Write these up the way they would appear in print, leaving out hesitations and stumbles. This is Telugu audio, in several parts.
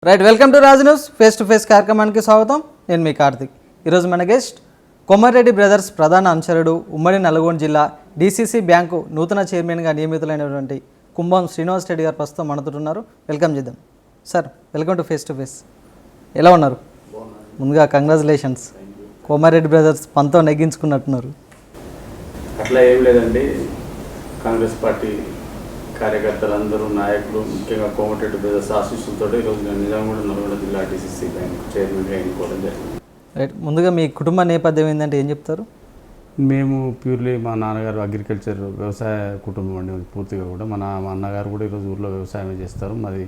Right, welcome to Raj news. Face to face కార్యక్రమానికి స్వాగతం. నేను మీ కార్తిక్. ఈరోజు మన గెస్ట్ కొమర్రెడ్డి బ్రదర్స్ ప్రధాన అనుచరుడు, ఉమ్మడి నల్గొండ జిల్లా డీసీసీ బ్యాంకు నూతన చైర్మన్గా నియమితులైనటువంటి కుంభం శ్రీనివాస్ రెడ్డి గారు ప్రస్తుతం మనతున్నారు. వెల్కమ్ చేద్దాం sir. Welcome to face to face. ఎలా ఉన్నారు? ముందుగా కంగ్రాచులేషన్స్. కొమర్రెడ్డి బ్రదర్స్ పంతో నెగ్గించుకున్నట్టున్నారు. అట్లా ఏం లేదండి, కాంగ్రెస్ పార్టీ కార్యకర్తలందరూ, నాయకులు, ముఖ్యంగా కోమటిరెడ్డి బ్రదర్స్ ఆశీస్సులతో ఈరోజు నేను నిజామాబాద్ నల్గొండ జిల్లా డీసీసీ బ్యాంక్ చైర్మన్గా ఎన్నుకోవడం జరిగింది. రైట్, ముందుగా మీ కుటుంబ నేపథ్యం ఏంటంటే ఏం చెప్తారు? మేము ప్యూర్లీ మా నాన్నగారు అగ్రికల్చర్ వ్యవసాయ కుటుంబం అండి పూర్తిగా కూడా. మా అన్నగారు కూడా ఈరోజు ఊళ్ళో వ్యవసాయం చేస్తారు. మాది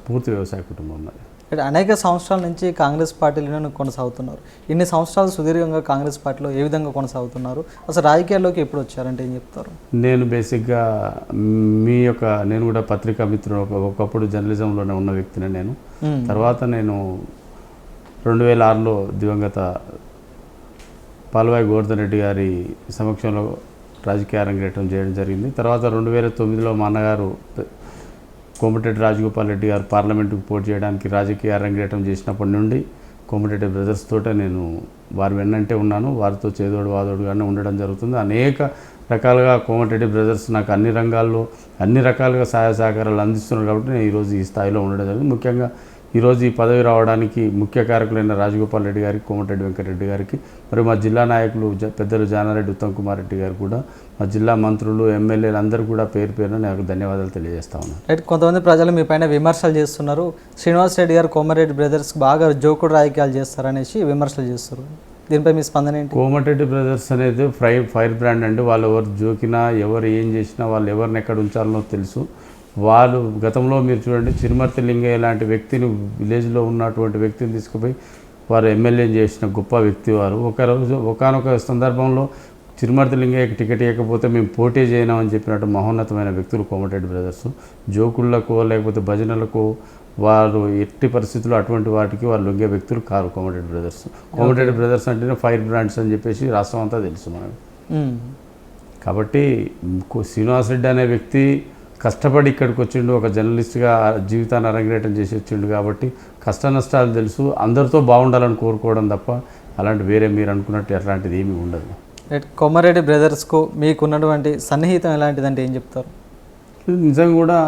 పూర్తి వ్యవసాయ కుటుంబం మాది. అనేక సంవత్సరాల నుంచి కాంగ్రెస్ పార్టీలోనే కొనసాగుతున్నారు. ఇన్ని సంవత్సరాలు సుదీర్ఘంగా కాంగ్రెస్ పార్టీలో ఏ విధంగా కొనసాగుతున్నారు? అసలు రాజకీయాల్లోకి ఎప్పుడు వచ్చారంటే ఏం చెప్తారు? నేను బేసిక్గా నేను కూడా పత్రికా మిత్రుడు, ఒకప్పుడు జర్నలిజంలోనే ఉన్న వ్యక్తిని నేను. తర్వాత నేను 2006లో దివంగత పాల్వాయి గోవర్ధన్ రెడ్డి గారి సమక్షంలో రాజకీయ అరంగేట్రం చేయడం జరిగింది. తర్వాత 2009లో మా అన్నగారు కోమటిరెడ్డి రాజగోపాల్ రెడ్డి గారు పార్లమెంటుకు పోటీ చేయడానికి రాజకీయ అరంగేట్రం చేసినప్పటి నుండి కోమటిరెడ్డి బ్రదర్స్ తోటే నేను వారి వెన్నంటే ఉన్నాను. వారితో చేదోడు వాదోడుగానే ఉండడం జరుగుతుంది. అనేక రకాలుగా కోమటిరెడ్డి బ్రదర్స్ నాకు అన్ని రంగాల్లో అన్ని రకాలుగా సహాయ సహకారాలు అందిస్తున్నారు. కాబట్టి నేను ఈరోజు ఈ స్థాయిలో ఉండడం జరిగింది. ముఖ్యంగా ఈరోజు ఈ పదవి రావడానికి ముఖ్య కారకులైన రాజగోపాల్ రెడ్డి గారికి, కోమటిరెడ్డి వెంకటరెడ్డి గారికి, మరియు మా జిల్లా నాయకులు పెద్దలు జానారెడ్డి ఉత్తమ్ కుమార్ రెడ్డి గారు కూడా, మా జిల్లా మంత్రులు, ఎమ్మెల్యేలు అందరూ కూడా పేరు పేరున నాకు ధన్యవాదాలు తెలియజేస్తా ఉన్నాను. రైట్, కొంతమంది ప్రజలు మీ పైన విమర్శలు చేస్తున్నారు. శ్రీనివాస్ రెడ్డి గారు కోమటిరెడ్డి బ్రదర్స్ బాగా జోకుడు రాజకీయాలు చేస్తారనేసి విమర్శలు చేస్తారు. దీనిపై మీ స్పందన ఏంటి? కోమటిరెడ్డి బ్రదర్స్ అనేది ఫైర్ బ్రాండ్ అండి. వాళ్ళు ఎవరు జోకినా, ఎవరు ఏం చేసినా, వాళ్ళు ఎవరిని ఎక్కడ ఉంచాలనో తెలుసు. వాళ్ళు గతంలో మీరు చూడండి, చిరుమర్తి లింగయ్య లాంటి వ్యక్తిని, విలేజ్లో ఉన్నటువంటి వ్యక్తిని తీసుకుపోయి వారు ఎమ్మెల్యే చేసిన గొప్ప వ్యక్తి వారు. ఒకానొక సందర్భంలో చిరుమర్తి లింగయ్యకి టికెట్ ఇవ్వకపోతే మేము పోటీ చేయనామని చెప్పినట్టు మహోన్నతమైన వ్యక్తులు కోమటిరెడ్డి బ్రదర్స్. జోకుళ్లకు లేకపోతే భజనలకు వారు ఎట్టి పరిస్థితుల్లో అటువంటి వాటికి వాళ్ళు లొంగే వ్యక్తులు car Komatireddy brothers. Komatireddy brothers అంటేనే ఫైర్ బ్రాండ్స్ అని చెప్పేసి రాష్ట్రం అంతా తెలుసు మనకు. కాబట్టి శ్రీనివాస్ రెడ్డి అనే వ్యక్తి కష్టపడి ఇక్కడికి వచ్చిండు, ఒక జర్నలిస్ట్గా జీవితాన్ని అరంగేటం చేసి వచ్చిండు. కాబట్టి కష్ట నష్టాలు తెలుసు. అందరితో బాగుండాలని కోరుకోవడం తప్ప అలాంటి వేరే మీరు అనుకున్నట్టు అట్లాంటిది ఏమీ ఉండదు. కొమర్రెడ్డి బ్రదర్స్కు మీకున్నటువంటి సన్నిహితం ఎలాంటిదంటే ఏం చెప్తారు? నిజంగా కూడా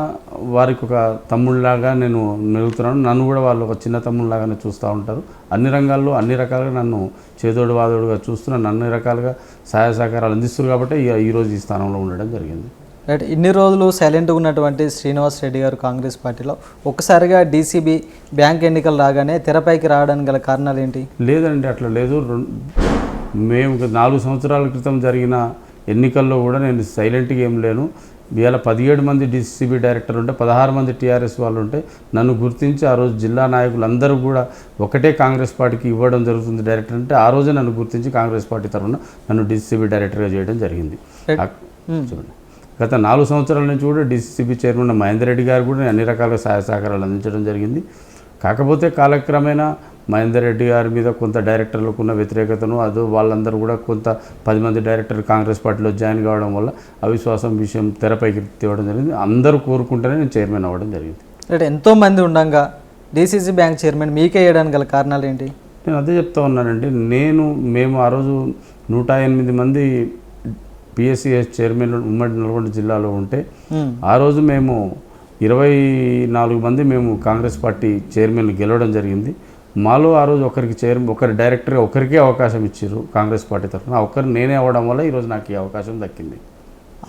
వారికి ఒక తమ్ముళ్ళలాగా నేను మెలుగుతున్నాను. నన్ను కూడా వాళ్ళు ఒక చిన్న తమ్ముళ్ళలాగానే చూస్తూ ఉంటారు. అన్ని రంగాల్లో అన్ని రకాలుగా నన్ను చేదోడు వాదోడుగా చూస్తున్నాను. అన్ని రకాలుగా సహాయ సహకారాలు అందిస్తున్నారు. కాబట్టి ఈరోజు ఈ స్థానంలో ఉండడం జరిగింది. రైట్, ఇన్ని రోజులు సైలెంట్గా ఉన్నటువంటి శ్రీనివాస్ రెడ్డి గారు కాంగ్రెస్ పార్టీలో ఒక్కసారిగా డీసీబీ బ్యాంక్ ఎన్నికలు రాగానే తెరపైకి రావడానికి గల కారణాలు ఏంటి? లేదండి, అట్లా లేదు. మేము 4 సంవత్సరాల క్రితం జరిగిన ఎన్నికల్లో కూడా నేను సైలెంట్గా ఏం లేను. ఇవాళ 17 మంది డీసీబీ డైరెక్టర్ ఉంటే 16 మంది టీఆర్ఎస్ వాళ్ళు ఉంటే నన్ను గుర్తించి ఆ రోజు జిల్లా నాయకులు అందరూ కూడా ఒకటే కాంగ్రెస్ పార్టీకి ఇవ్వడం జరుగుతుంది డైరెక్టర్ అంటే, ఆ రోజే నన్ను గుర్తించి కాంగ్రెస్ పార్టీ తరఫున నన్ను డీసీబీ డైరెక్టర్గా చేయడం జరిగింది. చూడండి, గత 4 సంవత్సరాల నుంచి కూడా డీసీసీబీ చైర్మన్ మహేందర్ రెడ్డి గారు కూడా అన్ని రకాల సహాయ సహకారాలు అందించడం జరిగింది. కాకపోతే కాలక్రమేణా మహేందర్ రెడ్డి గారి మీద కొంత డైరెక్టర్లకు ఉన్న వ్యతిరేకతను, వాళ్ళందరూ కూడా కొంత 10 మంది డైరెక్టర్ కాంగ్రెస్ పార్టీలో జాయిన్ కావడం వల్ల అవిశ్వాసం విషయం తెరపైకి తేవడం జరిగింది. అందరూ కోరుకుంటేనే నేను చైర్మన్ అవ్వడం జరిగింది. అంటే ఎంతోమంది ఉండగా డీసీసీ బ్యాంక్ చైర్మన్ మీకే వేయడానికి గల కారణాలు ఏంటి? నేను అదే చెప్తా ఉన్నానండి. మేము ఆ రోజు 108 మంది పిఎస్సిఎస్ చైర్మన్ ఉమ్మడి నల్గొండ జిల్లాలో ఉంటే ఆ రోజు మేము 24 మంది మేము కాంగ్రెస్ పార్టీ చైర్మన్ గెలవడం జరిగింది. మాలో ఆ రోజు ఒకరి డైరెక్టర్గా ఒకరికే అవకాశం ఇచ్చారు కాంగ్రెస్ పార్టీ తరఫున. ఒకరు నేనే అవ్వడం వల్ల ఈరోజు నాకు ఈ అవకాశం దక్కింది.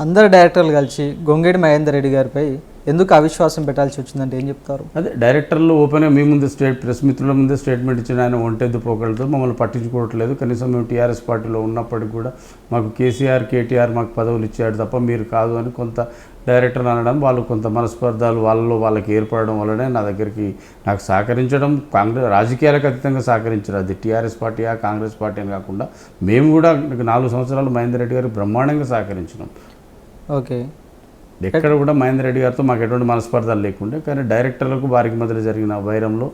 అందరు డైరెక్టర్లు కలిసి గొంగేడి మహేందర్ రెడ్డి గారిపై ఎందుకు అవిశ్వాసం పెట్టాల్సి వచ్చిందంటే ఏం చెప్తారు? అదే డైరెక్టర్లు ఓపెన్గా మీ ముందే ప్రెస్ మిత్రుల ముందే స్టేట్మెంట్ ఇచ్చిన ఆయన ఒంటెద్దు పోకలతో మమ్మల్ని పట్టించుకోవట్లేదు. కనీసం మేము టీఆర్ఎస్ పార్టీలో ఉన్నప్పటికీ కూడా మాకు కేటీఆర్ మాకు పదవులు ఇచ్చాడు తప్ప మీరు కాదు అని కొంత డైరెక్టర్లు అనడం, వాళ్ళు కొంత మనస్పర్ధాలు వాళ్ళకి ఏర్పడడం వల్లనే నా దగ్గరికి నాకు సహకరించడం, రాజకీయాలకు అతీతంగా సహకరించారు. అది టీఆర్ఎస్ పార్టీయా కాంగ్రెస్ పార్టీ అని కాకుండా మేము కూడా 4 సంవత్సరాలు మహేందర్ రెడ్డి గారికి బ్రహ్మాండంగా సహకరించినాం. ఓకే, ఎక్కడ కూడా మహేందర్ రెడ్డి గారితో మాకు ఎటువంటి మనస్పర్ధాలు లేకుండే, కానీ డైరెక్టర్లకు వారికి మధ్యలో జరిగిన వైరంలో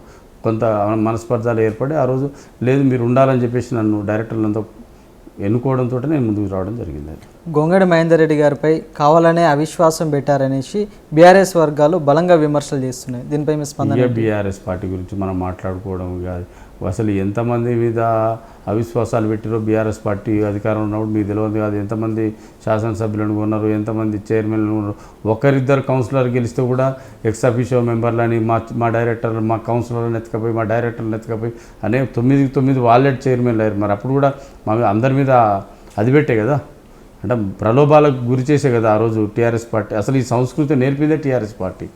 కొంత మనస్పర్ధాలు ఏర్పడి ఆ రోజు లేదు మీరు ఉండాలని చెప్పేసి నన్ను డైరెక్టర్లంతా ఎన్నుకోవడంతో నేను ముందుకు రావడం జరిగింది. గొంగడి మహేందర్ రెడ్డి గారిపై కావాలనే అవిశ్వాసం పెట్టారనేసి బీఆర్ఎస్ వర్గాలు బలంగా విమర్శలు చేస్తున్నాయి. దీనిపై మీ స్పందన ఇక బీఆర్ఎస్ పార్టీ గురించి మనం మాట్లాడుకోవడం కాదు. అసలు ఎంతమంది మీద అవిశ్వాసాలు పెట్టారో బీఆర్ఎస్ పార్టీ అధికారం ఉన్నప్పుడు మీకు తెలియదు కాదు. ఎంతమంది శాసనసభ్యులను ఉన్నారు, ఎంతమంది చైర్మన్లు ఉన్నారు. ఒకరిద్దరు కౌన్సిలర్ గెలిస్తే కూడా ఎక్స్ అఫీషియో మెంబర్లని మా డైరెక్టర్ మా కౌన్సిలర్లను ఎత్తుకపోయి మా డైరెక్టర్లను ఎత్తుకపోయి అనే 9 వాలెట్ చైర్మన్లు అయ్యారు. మరి అప్పుడు కూడా మా అందరి మీద అది పెట్టే కదా, అంటే ప్రలోభాలకు గురి చేసే కదా ఆ రోజు టీఆర్ఎస్ పార్టీ. అసలు ఈ సంస్కృతి నేర్పిందే టీఆర్ఎస్ పార్టీ.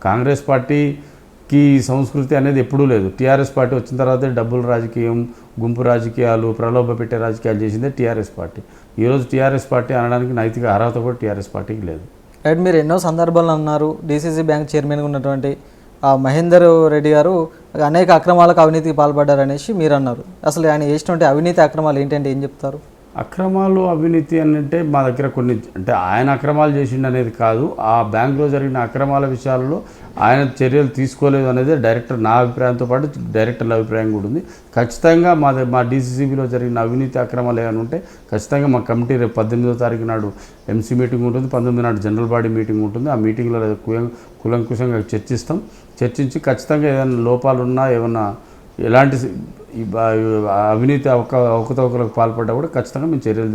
కాంగ్రెస్ పార్టీకి ఈ సంస్కృతి అనేది ఎప్పుడూ లేదు. టీఆర్ఎస్ పార్టీ వచ్చిన తర్వాత డబ్బుల రాజకీయం, గుంపు రాజకీయాలు, ప్రలోభ పెట్టే రాజకీయాలు చేసిందే టీఆర్ఎస్ పార్టీ. ఈరోజు టీఆర్ఎస్ పార్టీ అనడానికి నైతిక అర్హత కూడా టీఆర్ఎస్ పార్టీకి లేదు. రైట్, మీరు ఎన్నో సందర్భాలు అన్నారు డీసీసీ బ్యాంక్ చైర్మన్గా ఉన్నటువంటి మహేందర్ రెడ్డి గారు అనేక అక్రమాలకు అవినీతికి పాల్పడ్డారనేసి మీరు అన్నారు. అసలు ఆయన చేసినటువంటి అవినీతి అక్రమాలు ఏంటంటే ఏం చెప్తారు? అక్రమాలు అవినీతి అని అంటే మా దగ్గర కొన్ని, అంటే ఆయన అక్రమాలు చేసిండు అనేది కాదు, ఆ బ్యాంకులో జరిగిన అక్రమాల విషయాలలో ఆయన చర్యలు తీసుకోలేదు అనేది డైరెక్టర్ నా అభిప్రాయంతో పాటు డైరెక్టర్ల అభిప్రాయం కూడా ఉంది. ఖచ్చితంగా మా డీసీసీబీలో జరిగిన అవినీతి అక్రమాలు ఏమైనా ఉంటే ఖచ్చితంగా మా కమిటీ రేపు 18వ తారీఖు నాడు ఎంసీ మీటింగ్ ఉంటుంది, 19 నాడు జనరల్ బాడీ మీటింగ్ ఉంటుంది. ఆ మీటింగ్లో కులంకుశంగా చర్చించి ఖచ్చితంగా ఏదైనా లోపాలు ఉన్నా, ఏమన్నా ఎలాంటి అవినీతి అవకతవకలకు పాల్పడ్డా కూడా ఖచ్చితంగా మేము చర్యలు